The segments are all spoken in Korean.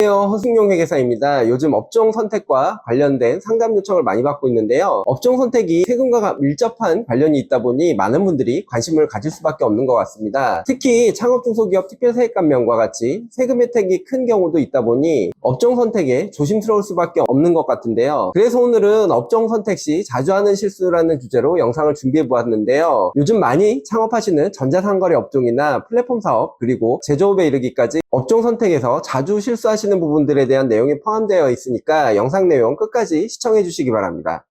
안녕하세요. 허승용 회계사입니다. 요즘 업종 선택과 관련된 상담 요청을 많이 받고 있는데요. 업종 선택이 세금과 밀접한 관련이 있다 보니 많은 분들이 관심을 가질 수밖에 없는 것 같습니다. 특히 창업중소기업 특별세액감면과 같이 세금 혜택이 큰 경우도 있다 보니 업종 선택에 조심스러울 수밖에 없는 것 같은데요. 그래서 오늘은 업종 선택 시 자주 하는 실수라는 주제로 영상을 준비해 보았는데요. 요즘 많이 창업하시는 전자상거래 업종이나 플랫폼 사업 그리고 제조업에 이르기까지 업종 선택에서 자주 실수하시는 부분들에 대한 내용이 포함되어 있으니까 영상 내용 끝까지 시청해 주시기 바랍니다.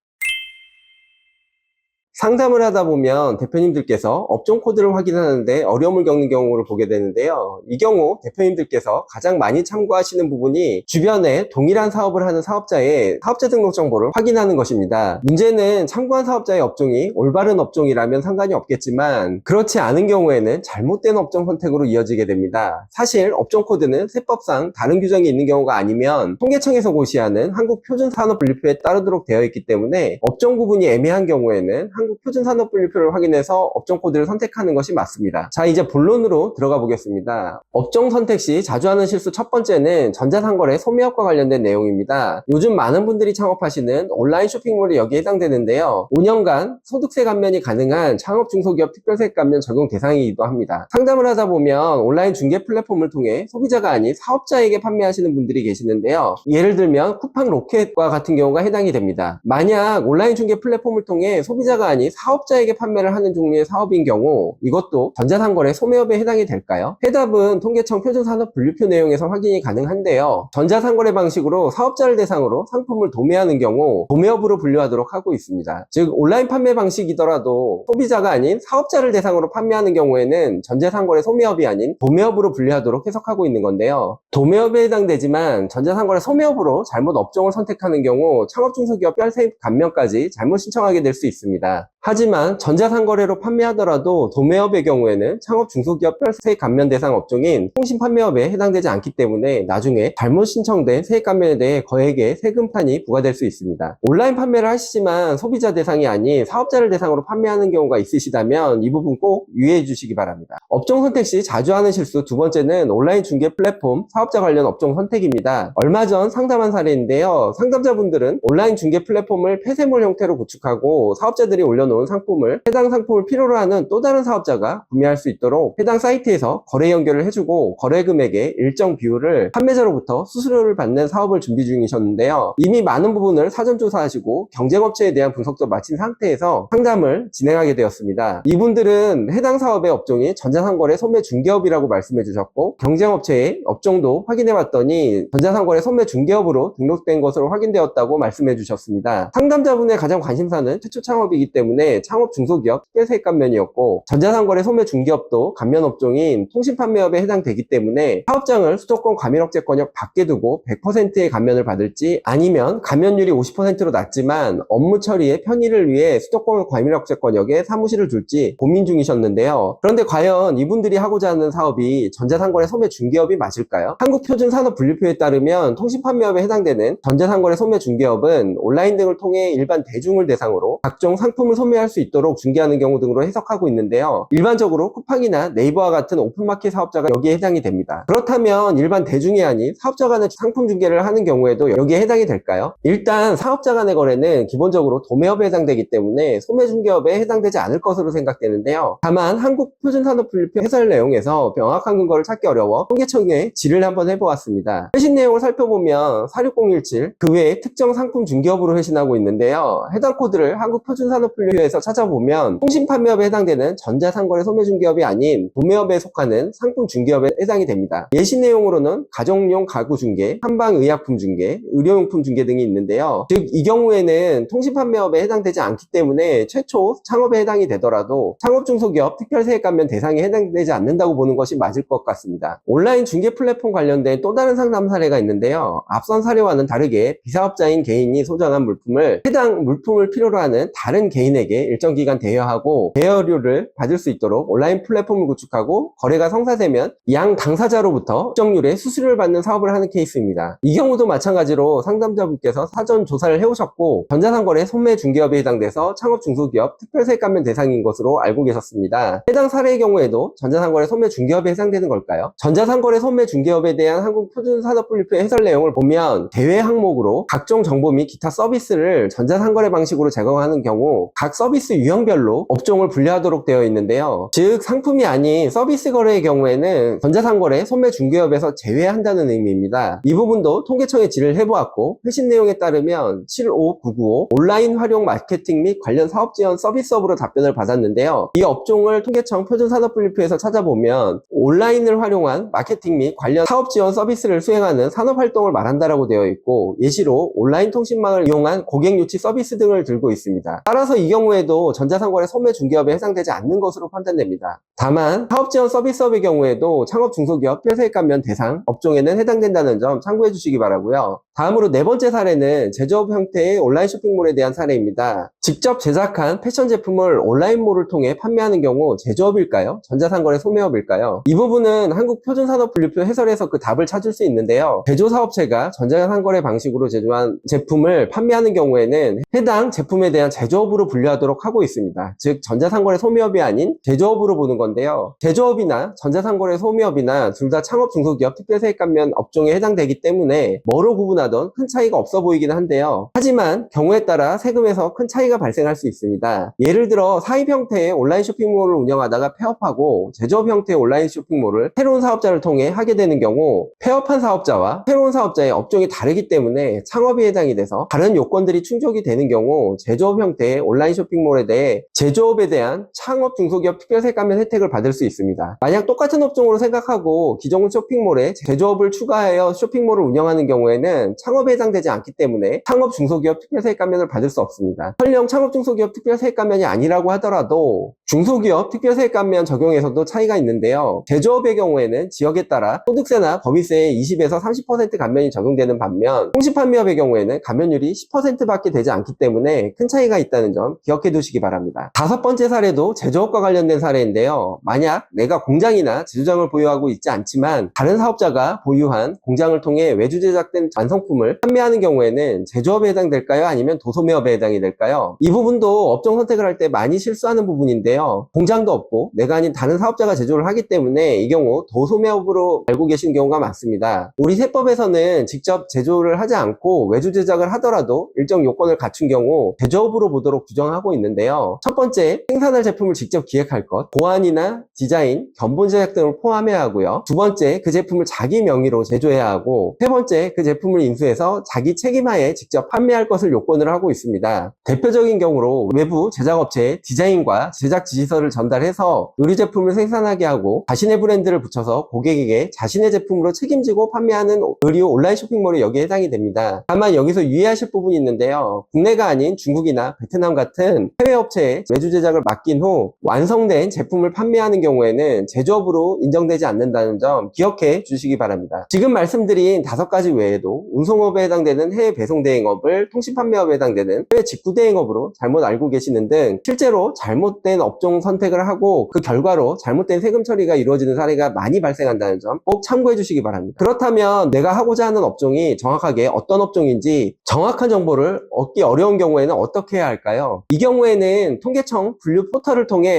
상담을 하다 보면 대표님들께서 업종 코드를 확인하는데 어려움을 겪는 경우를 보게 되는데요. 이 경우 대표님들께서 가장 많이 참고하시는 부분이 주변에 동일한 사업을 하는 사업자의 사업자 등록 정보를 확인하는 것입니다. 문제는 참고한 사업자의 업종이 올바른 업종이라면 상관이 없겠지만 그렇지 않은 경우에는 잘못된 업종 선택으로 이어지게 됩니다. 사실 업종 코드는 세법상 다른 규정이 있는 경우가 아니면 통계청에서 고시하는 한국표준산업분류표에 따르도록 되어 있기 때문에 업종 구분이 애매한 경우에는 한국표준산업분류표를 확인해서 업종 코드를 선택하는 것이 맞습니다. 자, 이제 본론으로 들어가 보겠습니다. 업종 선택 시 자주 하는 실수 첫 번째는 전자상거래 소매업과 관련된 내용입니다. 요즘 많은 분들이 창업하시는 온라인 쇼핑몰이 여기에 해당되는데요. 5년간 소득세 감면이 가능한 창업중소기업 특별세액 감면 적용 대상이기도 합니다. 상담을 하다 보면 온라인 중개 플랫폼을 통해 소비자가 아닌 사업자에게 판매하시는 분들이 계시는데요. 예를 들면 쿠팡 로켓과 같은 경우가 해당이 됩니다. 만약 온라인 중개 플랫폼을 통해 소비자가 아닌 사업자에게 판매를 하는 종류의 사업인 경우 이것도 전자상거래 소매업에 해당이 될까요? 해답은 통계청 표준산업분류표 내용에서 확인이 가능한데요. 전자상거래 방식으로 사업자를 대상으로 상품을 도매하는 경우 도매업으로 분류하도록 하고 있습니다. 즉 온라인 판매 방식이더라도 소비자가 아닌 사업자를 대상으로 판매하는 경우에는 전자상거래 소매업이 아닌 도매업으로 분류하도록 해석하고 있는 건데요. 도매업에 해당되지만 전자상거래 소매업으로 잘못 업종을 선택하는 경우 창업중소기업 특별세액 감면까지 잘못 신청하게 될 수 있습니다. 하지만 전자상거래로 판매하더라도 도매업의 경우에는 창업중소기업 특별세액 감면 대상 업종인 통신판매업에 해당되지 않기 때문에 나중에 잘못 신청된 세액 감면에 대해 거액의 세금판이 부과될 수 있습니다. 온라인 판매를 하시지만 소비자 대상이 아닌 사업자를 대상으로 판매하는 경우가 있으시다면 이 부분 꼭 유의해 주시기 바랍니다. 업종 선택 시 자주 하는 실수 두 번째는 온라인 중개 플랫폼 사업자 관련 업종 선택입니다. 얼마 전 상담한 사례인데요. 상담자분들은 온라인 중개 플랫폼을 폐쇄물 형태로 구축하고 사업자들이 올려놓은 상품을 해당 상품을 필요로 하는 또 다른 사업자가 구매할 수 있도록 해당 사이트에서 거래 연결을 해주고 거래 금액의 일정 비율을 판매자로부터 수수료를 받는 사업을 준비 중이셨는데요. 이미 많은 부분을 사전 조사하시고 경쟁업체에 대한 분석도 마친 상태에서 상담을 진행하게 되었습니다. 이분들은 해당 사업의 업종이 전자상거래 소매 중개업이라고 말씀해 주셨고 경쟁업체의 업종도 확인해 봤더니 전자상거래 소매 중개업으로 등록된 것으로 확인되었다고 말씀해 주셨습니다. 상담자분의 가장 관심사는 최초 창업이기 때문에 창업 중소기업 특별세액 감면이었고 전자상거래 소매 중개업도 감면 업종인 통신판매업에 해당되기 때문에 사업장을 수도권 과밀억제권역 밖에 두고 100%의 감면을 받을지 아니면 감면율이 50%로 낮지만 업무 처리의 편의를 위해 수도권 과밀억제권역에 사무실을 둘지 고민 중이셨는데요. 그런데 과연 이분들이 하고자 하는 사업이 전자상거래 소매 중개업이 맞을까요? 한국표준산업분류표에 따르면 통신판매업에 해당되는 전자상거래 소매 중개업은 온라인 등을 통해 일반 대중을 대상으로 각종 상품을 소매할 수 있도록 중개하는 경우 등으로 해석하고 있는데요. 일반적으로 쿠팡이나 네이버와 같은 오픈마켓 사업자가 여기에 해당이 됩니다. 그렇다면 일반 대중이 아닌 사업자 간의 상품 중개를 하는 경우에도 여기에 해당이 될까요? 일단 사업자 간의 거래는 기본적으로 도매업에 해당되기 때문에 소매중개업에 해당되지 않을 것으로 생각되는데요. 다만 한국표준산업분류표 해설 내용에서 명확한 근거를 찾기 어려워 통계청에 질의를 한번 해보았습니다. 회신 내용을 살펴보면 46017 그 외에 특정 상품 중개업으로 회신하고 있는데요. 해당 코드를 한국표준산업분류표에서 찾아보면 통신판매업에 해당되는 전자상거래 소매중개업이 아닌 도매업에 속하는 상품 중개업에 해당이 됩니다. 예시 내용으로는 가정용 가구 중개, 한방의약품 중개, 의료용품 중개 등이 있는데요. 즉 이 경우에는 통신판매업에 해당되지 않기 때문에 최초 창업에 해당이 되더라도 창업중소기업 특별세액 감면 대상에 해당되지 않는다고 보는 것이 맞을 것 같습니다. 온라인 중개 플랫폼 관련된 또 다른 상담 사례가 있는데요. 앞선 사례와는 다르게 비사업자인 개인이 소장한 물품을 해당 물품을 필요로 하는 다른 개인에게 업종에게 일정 기간 대여하고 대여료를 받을 수 있도록 온라인 플랫폼을 구축하고 거래가 성사되면 양 당사자로부터 일정률의 수수료를 받는 사업을 하는 케이스입니다. 이 경우도 마찬가지로 상담자분께서 사전 조사를 해오셨고 전자상거래 소매 중개업에 해당돼서 창업 중소기업 특별세액 감면 대상인 것으로 알고 계셨습니다. 해당 사례의 경우에도 전자상거래 소매 중개업에 해당되는 걸까요? 전자상거래 소매 중개업에 대한 한국표준산업분류표의 해설 내용을 보면 대외 항목으로 각종 정보 및 기타 서비스를 전자상거래 방식으로 제공하는 경우 각 서비스 유형별로 업종을 분류하도록 되어 있는데요. 즉 상품이 아닌 서비스 거래의 경우에는 전자상거래 소매 중개업에서 제외한다는 의미입니다. 이 부분도 통계청에 질의를 해보았고 회신 내용에 따르면 75995 온라인 활용 마케팅 및 관련 사업 지원 서비스업으로 답변을 받았는데요. 이 업종을 통계청 표준산업분류표에서 찾아보면 온라인을 활용한 마케팅 및 관련 사업 지원 서비스를 수행하는 산업활동을 말한다라고 되어 있고 예시로 온라인 통신망을 이용한 고객 유치 서비스 등을 들고 있습니다. 따라서 이 경우에도 전자상거래 소매 중개업에 해당되지 않는 것으로 판단됩니다. 다만 사업 지원 서비스업의 경우에도 창업 중소기업 특별세액 감면 대상 업종에는 해당된다는 점 참고해 주시기 바라고요. 다음으로 네 번째 사례는 제조업 형태의 온라인 쇼핑몰에 대한 사례입니다. 직접 제작한 패션 제품을 온라인몰을 통해 판매하는 경우 제조업일까요? 전자상거래 소매업일까요? 이 부분은 한국표준산업분류표 해설에서 그 답을 찾을 수 있는데요. 제조사업체가 전자상거래 방식으로 제조한 제품을 판매하는 경우에는 해당 제품에 대한 제조업으로 분류하도록 하고 있습니다. 즉 전자상거래 소매업이 아닌 제조업으로 보는 건데요. 제조업이나 전자상거래 소매업이나 둘 다 창업 중소기업 특별세액 감면 업종에 해당되기 때문에 뭐로 구분하던 큰 차이가 없어 보이긴 한데요. 하지만 경우에 따라 세금에서 큰 차이가 발생할 수 있습니다. 예를 들어 사입 형태의 온라인 쇼핑몰을 운영하다가 폐업하고 제조업 형태의 온라인 쇼핑몰을 새로운 사업자를 통해 하게 되는 경우 폐업한 사업자와 새로운 사업자의 업종이 다르기 때문에 창업이 해당이 돼서 다른 요건들이 충족이 되는 경우 제조업 형태의 온라인 쇼핑몰에 대해 제조업에 대한 창업 중소기업 특별세액 감면 혜택을 받을 수 있습니다. 만약 똑같은 업종으로 생각하고 기존 쇼핑몰에 제조업을 추가하여 쇼핑몰을 운영하는 경우에는 창업에 해당되지 않기 때문에 창업 중소기업 특별세액 감면을 받을 수 없습니다. 설령 창업 중소기업 특별세액 감면이 아니라고 하더라도 중소기업 특별세액 감면 적용에서도 차이가 있는데요. 제조업의 경우에는 지역에 따라 소득세나 법인세의 20에서 30% 감면이 적용되는 반면 통신판매업의 경우에는 감면율이 10%밖에 되지 않기 때문에 큰 차이가 있다는 점 기억해 두시기 바랍니다. 다섯 번째 사례도 제조업과 관련된 사례인데요. 만약 내가 공장이나 제조장을 보유하고 있지 않지만 다른 사업자가 보유한 공장을 통해 외주 제작된 완성품을 판매하는 경우에는 제조업에 해당될까요? 아니면 도소매업에 해당이 될까요? 이 부분도 업종 선택을 할 때 많이 실수하는 부분인데요. 공장도 없고 내가 아닌 다른 사업자가 제조를 하기 때문에 이 경우 도소매업으로 알고 계신 경우가 많습니다. 우리 세법에서는 직접 제조를 하지 않고 외주 제작을 하더라도 일정 요건을 갖춘 경우 제조업으로 보도록 규정하고 있는데요. 첫 번째, 생산할 제품을 직접 기획할 것, 보안이나 디자인, 견본 제작 등을 포함해야 하고요. 두 번째, 그 제품을 자기 명의로 제조해야 하고 세 번째, 그 제품을 인수해서 자기 책임하에 직접 판매할 것을 요건을 하고 있습니다. 대표적인 경우로 외부 제작업체에 디자인과 제작 지시서를 전달해서 의류 제품을 생산하게 하고 자신의 브랜드를 붙여서 고객에게 자신의 제품으로 책임지고 판매하는 의류 온라인 쇼핑몰이 여기에 해당이 됩니다. 다만 여기서 유의하실 부분이 있는데요. 국내가 아닌 중국이나 베트남 같은 해외 업체에 외주 제작을 맡긴 후 완성된 제품을 판매하는 경우에는 제조업으로 인정되지 않는다는 점 기억해 주시기 바랍니다. 지금 말씀드린 5가지 외에도 운송업에 해당되는 해외 배송 대행업을 통신판매업에 해당되는 해외 직구 대행업으로 잘못 알고 계시는 등 실제로 잘못된 업종 선택을 하고 그 결과로 잘못된 세금 처리가 이루어지는 사례가 많이 발생한다는 점 꼭 참고해 주시기 바랍니다. 그렇다면 내가 하고자 하는 업종이 정확하게 어떤 업종인지 정확한 정보를 얻기 어려운 경우에는 어떻게 해야 할까요? 이 경우에는 통계청 분류 포털을 통해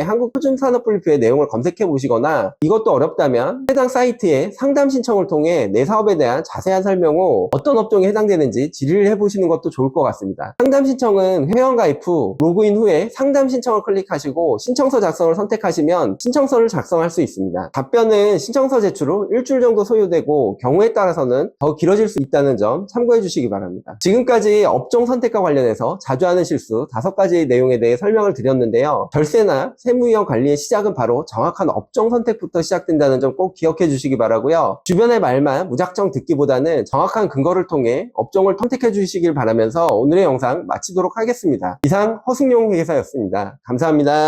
한국표준산업분류표의 내용을 검색해 보시거나 이것도 어렵다면 해당 사이트에 상담 신청을 통해 내 사업에 대한 자세한 설명 후 어떤 업종에 해당되는지 질의를 해보시는 것도 좋을 것 같습니다. 상담 신청은 회원가입 후 로그인 후에 상담 신청을 클릭하시고 신청서 작성을 선택하시면 신청서를 작성할 수 있습니다. 답변은 신청서 제출 후 일주일 정도 소요되고 경우에 따라서는 더 길어질 수 있다는 점 참고해 주시기 바랍니다. 지금까지 업종 선택과 관련해서 자주 하는 실수 5가지 내용에 대해 설명을 드렸는데요. 절세나 세무위험 관리의 시작은 바로 정확한 업종 선택부터 시작된다는 점 꼭 기억해 주시기 바라고요. 주변의 말만 무작정 듣기보다는 정확한 근거를 통해 업종을 선택해 주시길 바라면서 오늘의 영상 마치도록 하겠습니다. 이상 허승용 회계사였습니다. 감사합니다.